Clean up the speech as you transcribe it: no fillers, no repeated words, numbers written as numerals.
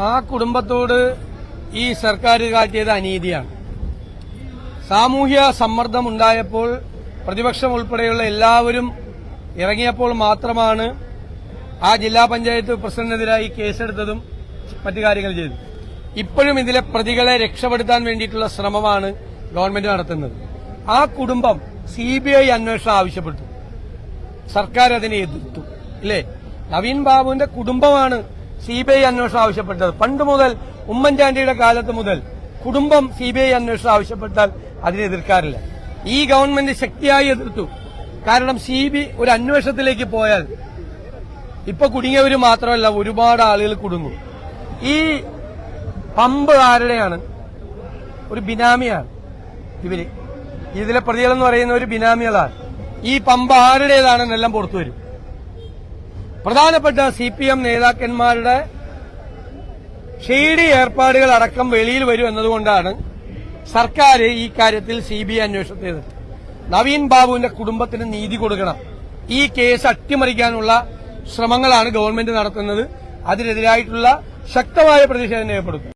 ആ കുടുംബത്തോട് ഈ സർക്കാർ കാട്ടിയത് അനീതിയാണ്. സാമൂഹ്യ സമ്മർദ്ദം ഉണ്ടായപ്പോൾ പ്രതിപക്ഷം ഉൾപ്പെടെയുള്ള എല്ലാവരും ഇറങ്ങിയപ്പോൾ മാത്രമാണ് ആ ജില്ലാ പഞ്ചായത്ത് പ്രസിഡന്റിനെതിരായി കേസെടുത്തതും മറ്റു കാര്യങ്ങൾ ചെയ്തു. ഇപ്പോഴും ഇതിലെ പ്രതികളെ രക്ഷപ്പെടുത്താൻ വേണ്ടിയിട്ടുള്ള ശ്രമമാണ് ഗവൺമെന്റ് നടത്തുന്നത്. ആ കുടുംബം സിബിഐ അന്വേഷണം ആവശ്യപ്പെട്ടു, സർക്കാർ അതിനെ എതിർത്തു. ഇല്ലേ, നവീൻ ബാബുവിന്റെ കുടുംബമാണ് സിബിഐ അന്വേഷണം ആവശ്യപ്പെട്ടത്. പണ്ട് മുതൽ ഉമ്മൻചാണ്ടിയുടെ കാലത്ത് മുതൽ കുടുംബം സിബിഐ അന്വേഷണം ആവശ്യപ്പെട്ടാൽ അതിനെ എതിർക്കാറില്ല. ഈ ഗവൺമെന്റ് ശക്തിയായി എതിർത്തു. കാരണം ഒരു അന്വേഷണത്തിലേക്ക് പോയാൽ ഇപ്പൊ കുടുങ്ങിയവര് മാത്രമല്ല, ഒരുപാട് ആളുകൾ കുടുങ്ങും. ഈ പമ്പ് ആരുടെയാണ്? ഒരു ബിനാമിയാണ്. ഇതിലെ പ്രതികളെന്ന് പറയുന്ന ഒരു ബിനാമികളാണ്. ഈ പമ്പ് ആരുടേതാണെന്നെല്ലാം പുറത്തു വരും. പ്രധാനപ്പെട്ട CPM നേതാക്കന്മാരുടെ ഷെയ്ഡി ഏർപ്പാടുകൾ അടക്കം വെളിയിൽ വരും എന്നതുകൊണ്ടാണ് സർക്കാർ ഈ കാര്യത്തിൽ CBI അന്വേഷണത്തെ എതിർത്തത്. നവീൻ ബാബുവിന്റെ കുടുംബത്തിന് നീതി കൊടുക്കണം. ഈ കേസ് അട്ടിമറിക്കാനുള്ള ശ്രമങ്ങളാണ് ഗവൺമെന്റ് നടത്തുന്നത്. അതിനെതിരായിട്ടുള്ള ശക്തമായ പ്രതിഷേധം രേഖപ്പെടുത്തും.